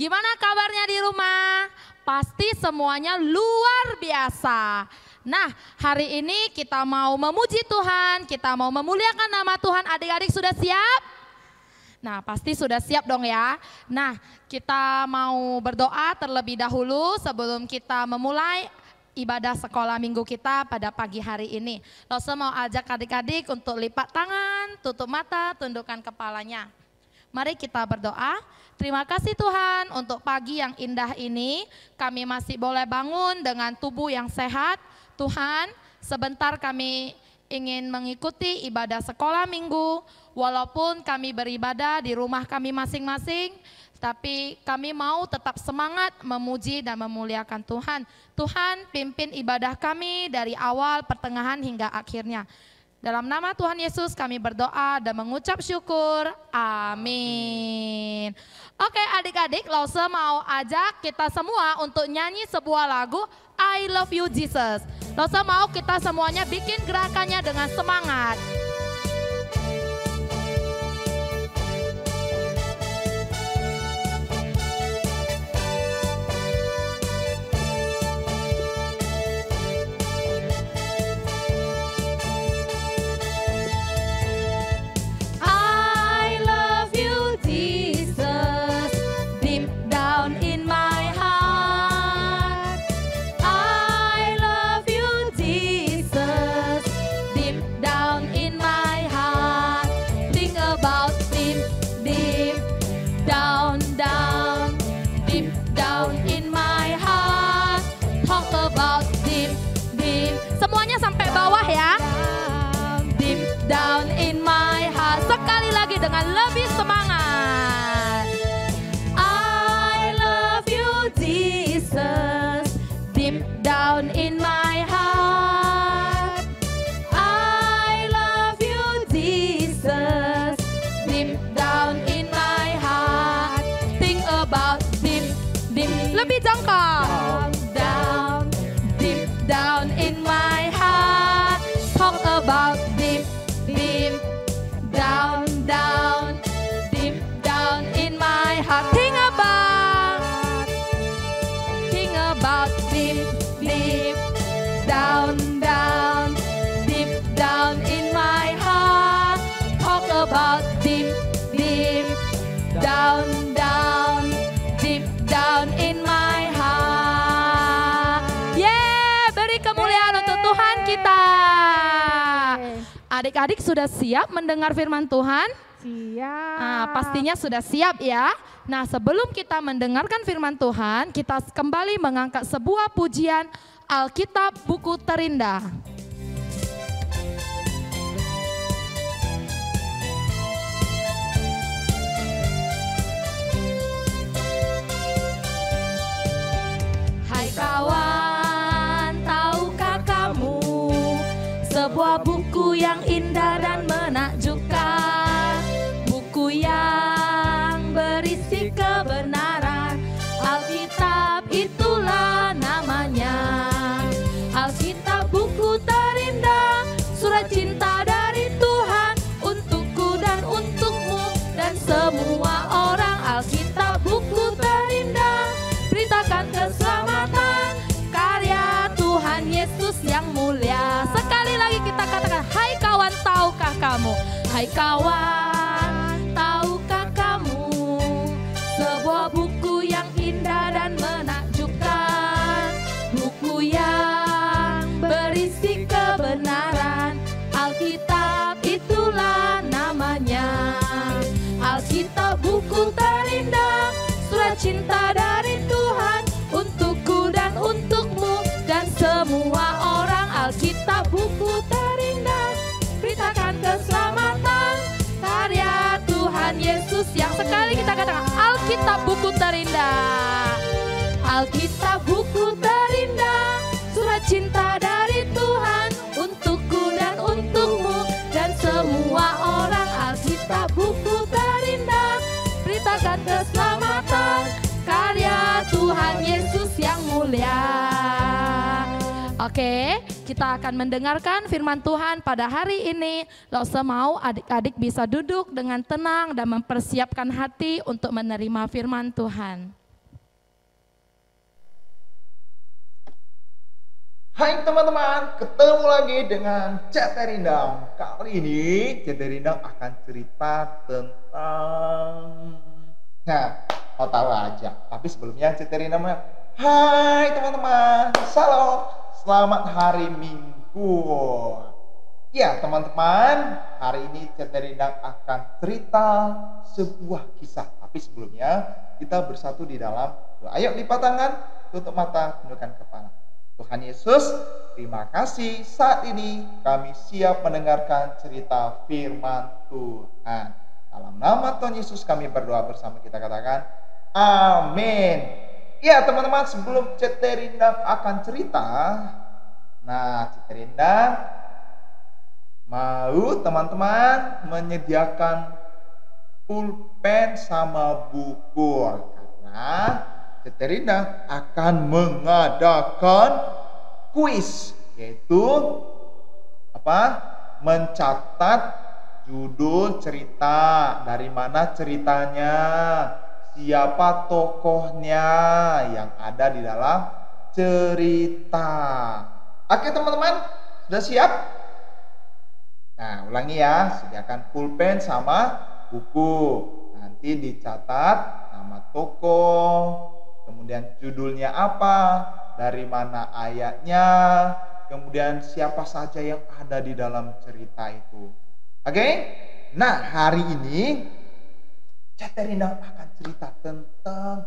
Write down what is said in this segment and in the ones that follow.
Gimana kabarnya di rumah? Pasti semuanya luar biasa. Nah, hari ini kita mau memuji Tuhan, kita mau memuliakan nama Tuhan. Adik-adik sudah siap? Nah, pasti sudah siap dong ya. Nah, kita mau berdoa terlebih dahulu sebelum kita memulai ibadah sekolah minggu kita pada pagi hari ini. Losa mau ajak adik-adik untuk lipat tangan, tutup mata, tundukkan kepalanya. Mari kita berdoa. Terima kasih Tuhan untuk pagi yang indah ini. Kami masih boleh bangun dengan tubuh yang sehat. Tuhan, sebentar kami ingin mengikuti ibadah sekolah minggu. Walaupun kami beribadah di rumah kami masing-masing, tapi kami mau tetap semangat memuji dan memuliakan Tuhan. Tuhan, pimpin ibadah kami dari awal, pertengahan hingga akhirnya. Dalam nama Tuhan Yesus kami berdoa dan mengucap syukur. Amin. Oke adik-adik, Lause mau ajak kita semua untuk nyanyi sebuah lagu I Love You Jesus. Lause mau kita semuanya bikin gerakannya dengan semangat. Down in my heart. Sekali lagi dengan lebih semangat. I love you Jesus, deep down in my heart. I love you Jesus, deep down in my heart. Think about deep, deep. Lebih jangkau. Down, deep down in my heart. Talk about deep, deep down, down, deep down in my heart. Think about deep, deep down, down, deep down in my heart. Talk about deep, deep down, down, deep down in my heart. Yeah, beri kemuliaan untuk Tuhan kita. Adik-adik sudah siap mendengar firman Tuhan? Siap. Nah, pastinya sudah siap ya. Nah, sebelum kita mendengarkan firman Tuhan, kita kembali mengangkat sebuah pujian Alkitab Buku Terindah. Hai kawan, tahukah kamu sebuah buku yang indah dan menakjubkan, buku yang berisi kebenaran. Alkitab itulah namanya. Alkitab buku terindah, surat cinta dari Tuhan untukku dan untukmu dan semua orang. Alkitab buku terindah, beritakan keselamatan karya Tuhan Yesus yang mulia. Sekali lagi kita katakan, hai kawan, tahukah kamu? Hai kawan, tahukah kamu sebuah buku yang indah dan menakjubkan, buku yang berisi kebenaran. Alkitab itulah namanya. Alkitab buku terindah, surat cinta dari Tuhan untukku dan untukmu dan semua orang. Alkitab buku terindah, beritakan keselamatan karya Tuhan Yesus yang sekali kita katakan Alkitab buku terindah. Alkitab buku terindah, surat cinta dari Tuhan untukku dan untukmu dan semua orang. Alkitab buku terindah, beritakan keselamatan karya Tuhan Yesus yang mulia. Oke, kita akan mendengarkan firman Tuhan pada hari ini. Lause mau adik-adik bisa duduk dengan tenang dan mempersiapkan hati untuk menerima firman Tuhan. Hai teman-teman, ketemu lagi dengan Cete Rindang. Kali ini Cete Rindang akan cerita tentang mau tahu aja. Tapi sebelumnya Cete Rindang hai teman-teman, salam, selamat hari Minggu. Ya teman-teman, hari ini Cete Rindang akan cerita sebuah kisah. Tapi sebelumnya kita bersatu di dalam doa. Ayo lipat tangan, tutup mata, tundukkan kepala. Tuhan Yesus, terima kasih saat ini kami siap mendengarkan cerita firman Tuhan. Dalam nama Tuhan Yesus kami berdoa bersama, kita katakan amin. Ya teman-teman, sebelum Cete Rindang akan cerita, Cete Rindang mau teman-teman menyediakan pulpen sama buku, karena Cete Rindang akan mengadakan kuis, yaitu mencatat judul cerita, dari mana ceritanya, siapa tokohnya yang ada di dalam cerita. Oke teman-teman, sudah siap? Nah, ulangi ya, sediakan pulpen sama buku. Nanti dicatat nama tokoh, kemudian judulnya apa, dari mana ayatnya, kemudian siapa saja yang ada di dalam cerita itu. Oke? Nah, hari ini Cete Rindang akan cerita tentang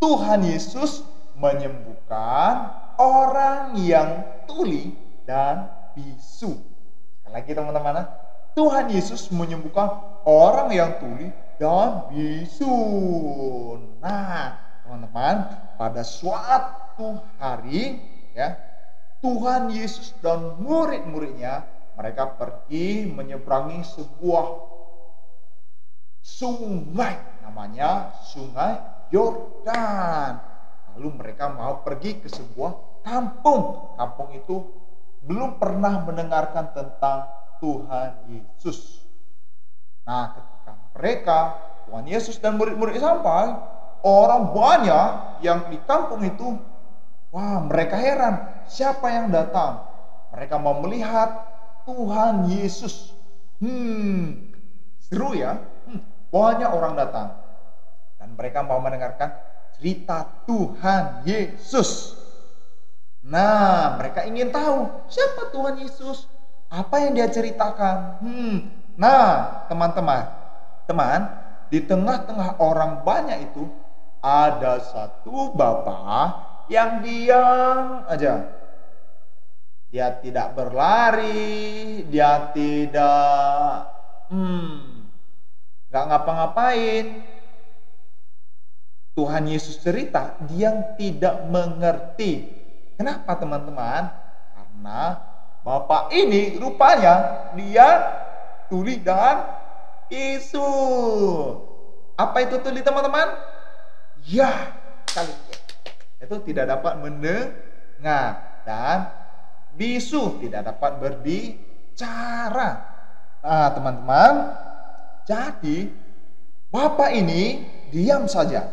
Tuhan Yesus menyembuhkan orang yang tuli dan bisu. Sekali lagi teman-teman, Tuhan Yesus menyembuhkan orang yang tuli dan bisu. Nah, teman-teman, pada suatu hari ya, Tuhan Yesus dan murid-muridnya mereka pergi menyeberangi sebuah sungai, namanya Sungai Yordan. Lalu mereka mau pergi ke sebuah kampung. Kampung itu belum pernah mendengarkan tentang Tuhan Yesus. Nah, ketika mereka, Tuhan Yesus dan murid-murid sampai, orang banyak yang di kampung itu, mereka heran, siapa yang datang? Mereka mau melihat Tuhan Yesus. Seru ya. Banyak orang datang dan mereka mau mendengarkan cerita Tuhan Yesus. Nah, mereka ingin tahu siapa Tuhan Yesus, apa yang dia ceritakan. Nah, teman-teman, di tengah-tengah orang banyak itu ada satu bapak yang diam aja. Dia tidak berlari, dia tidak nggak ngapa-ngapain. Tuhan Yesus cerita, dia tidak mengerti. Kenapa teman-teman? Karena bapak ini rupanya dia tuli dan bisu. Apa itu tuli teman-teman? Ya, sekali itu tidak dapat mendengar, dan bisu tidak dapat berbicara. Nah teman-teman, jadi bapak ini diam saja.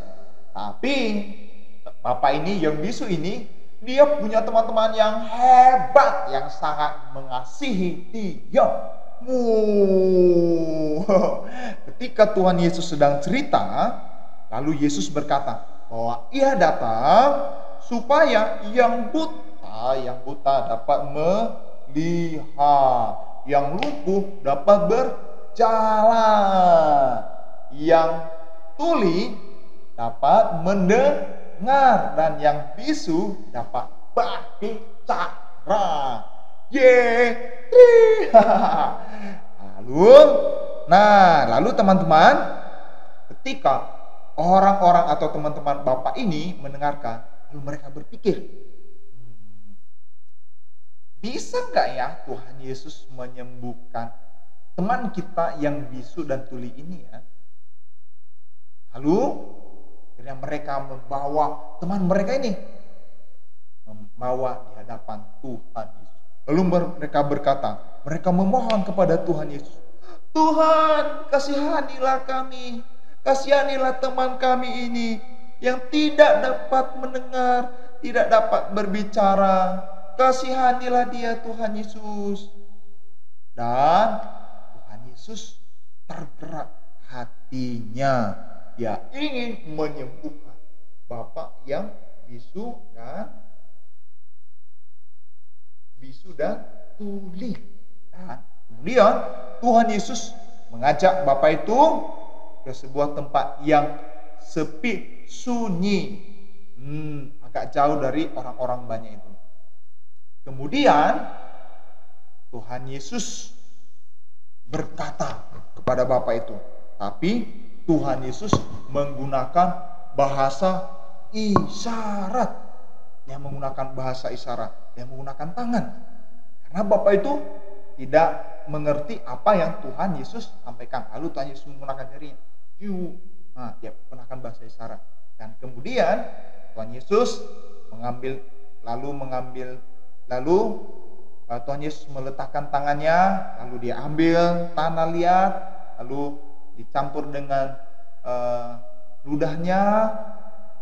Tapi bapak ini yang bisu ini, dia punya teman-teman yang hebat, yang sangat mengasihi dia. Ketika Tuhan Yesus sedang cerita, lalu Yesus berkata bahwa ia datang supaya yang buta dapat melihat, yang lumpuh dapat berjalan, yang tuli dapat mendengar, dan yang bisu dapat berbicara. Lalu teman-teman, ketika orang-orang atau teman-teman bapak ini mendengarkan, lalu mereka berpikir, bisa nggak ya Tuhan Yesus menyembuhkan teman kita yang bisu dan tuli ini ya? Lalu akhirnya mereka membawa teman mereka ini, membawa di hadapan Tuhan Yesus. Lalu mereka berkata, mereka memohon kepada Tuhan Yesus, Tuhan, kasihanilah kami, kasihanilah teman kami ini yang tidak dapat mendengar, tidak dapat berbicara. kasihanilah dia Tuhan Yesus. Dan Tuhan Yesus tergerak hatinya. Dia ingin menyembuhkan bapak yang bisu dan tuli. Dan kemudian Tuhan Yesus mengajak bapak itu ke sebuah tempat yang sepi, sunyi, agak jauh dari orang-orang banyak itu. Kemudian Tuhan Yesus berkata kepada bapak itu, tapi Tuhan Yesus menggunakan bahasa isyarat. Dia menggunakan bahasa isyarat, dia menggunakan tangan. Karena bapak itu tidak mengerti apa yang Tuhan Yesus sampaikan. Lalu Tuhan Yesus menggunakan jarinya. Dia menggunakan bahasa isyarat. Dan kemudian Tuhan Yesus lalu Tuhan Yesus meletakkan tangannya, lalu dia ambil tanah liat, lalu dicampur dengan ludahnya,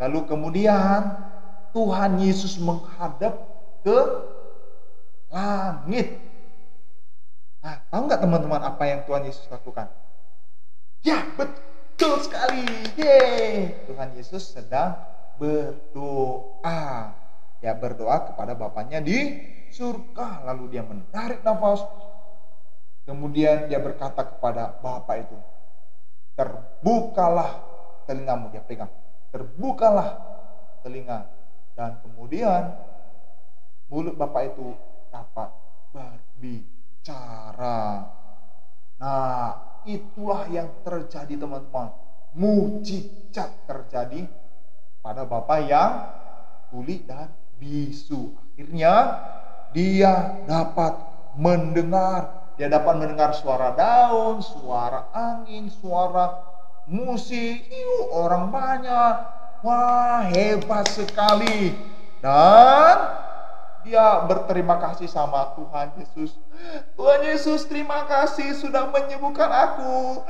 lalu kemudian Tuhan Yesus menghadap ke langit. Nah, tahu nggak teman-teman apa yang Tuhan Yesus lakukan? Ya, betul sekali. Tuhan Yesus sedang berdoa. Ya, berdoa kepada Bapaknya di surga. Lalu dia menarik nafas. Kemudian dia berkata kepada Bapak itu, terbukalah telingamu. Dia pegang, terbukalah telinga. Dan kemudian mulut Bapak itu dapat berbicara. Nah, itulah yang terjadi teman-teman. Mujizat terjadi pada bapak yang tuli dan bisu. Akhirnya dia dapat mendengar. Dia dapat mendengar suara daun, suara angin, suara musik. Orang banyak. Wah, hebat sekali. Dan dia berterima kasih sama Tuhan Yesus. Tuhan Yesus, terima kasih sudah menyembuhkan aku.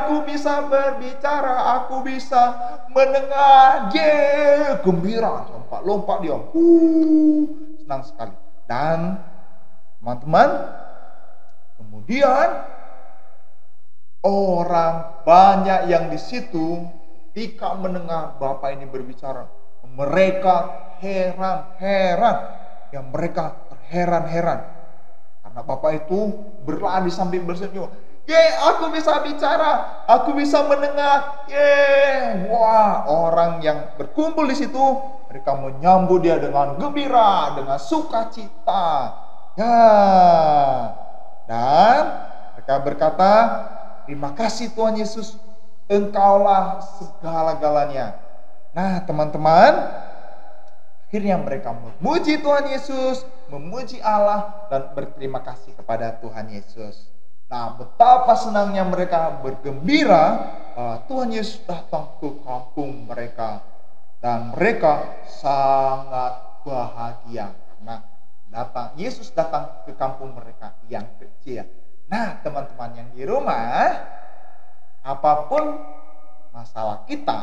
Aku bisa berbicara, aku bisa mendengar. Gembira, lompat-lompat dia. Senang sekali. Dan teman-teman, kemudian orang banyak yang di situ ketika mendengar Bapak ini berbicara, mereka heran-heran. Ya, mereka terheran-heran karena Bapak itu berlari sambil bersenyum. Aku bisa bicara, aku bisa mendengar. Wah, orang yang berkumpul di situ, mereka menyambut dia dengan gembira, dengan sukacita. Dan mereka berkata, terima kasih Tuhan Yesus, Engkaulah segala-galanya. Nah, teman-teman, akhirnya mereka memuji Tuhan Yesus, memuji Allah, dan berterima kasih kepada Tuhan Yesus. Nah, betapa senangnya mereka bergembira Tuhan Yesus datang ke kampung mereka. Dan mereka sangat bahagia karena Yesus datang ke kampung mereka yang kecil. Nah, teman-teman yang di rumah, apapun masalah kita,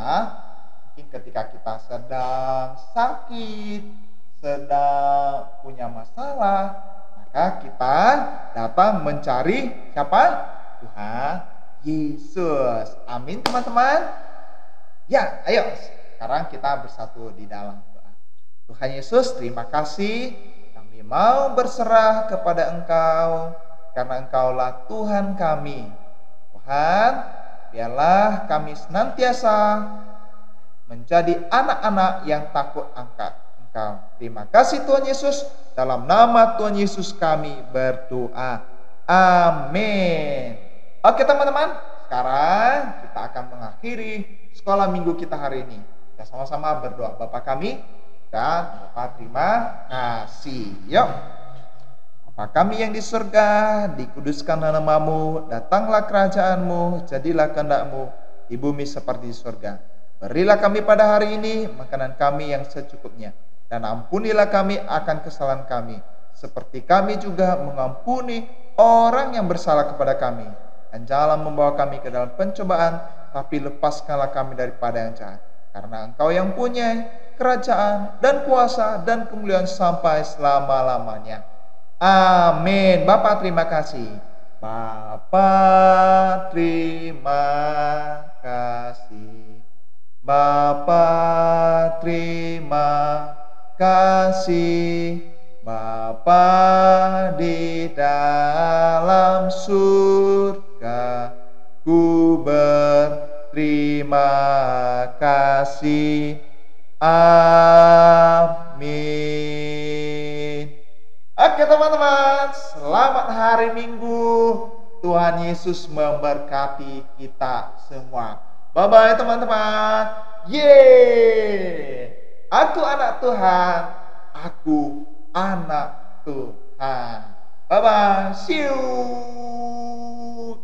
ketika kita sedang sakit, sedang punya masalah, maka kita datang mencari siapa? Tuhan Yesus. Amin teman-teman. Ya, ayo sekarang kita bersatu di dalam doa. Tuhan Yesus, terima kasih. Kami mau berserah kepada Engkau karena Engkaulah Tuhan kami. Tuhan, biarlah kami senantiasa menjadi anak-anak yang takut Engkau. Terima kasih Tuhan Yesus. Dalam nama Tuhan Yesus kami berdoa. Amin. Oke teman-teman, sekarang kita akan mengakhiri sekolah minggu kita hari ini. Kita sama-sama berdoa. Bapa kami dan Bapa terima kasih. Yuk. Bapa kami yang di surga, dikuduskanlah namamu, datanglah kerajaanmu, jadilah kehendak-mu di bumi seperti di surga. Berilah kami pada hari ini makanan kami yang secukupnya, dan ampunilah kami akan kesalahan kami, seperti kami juga mengampuni orang yang bersalah kepada kami. Dan janganlah membawa kami ke dalam pencobaan, tapi lepaskanlah kami daripada yang jahat. Karena Engkau yang punya kerajaan, dan kuasa, dan kemuliaan sampai selama-lamanya. Amin. Bapa terima kasih. Bapa terima kasih. Bapa terima kasih. Bapa di dalam surga, ku berterima kasih. Amin. Oke teman-teman, selamat hari Minggu. Tuhan Yesus memberkati kita semua. Bye-bye teman-teman. Yeay. Aku anak Tuhan. Aku anak Tuhan. Bye-bye. See you.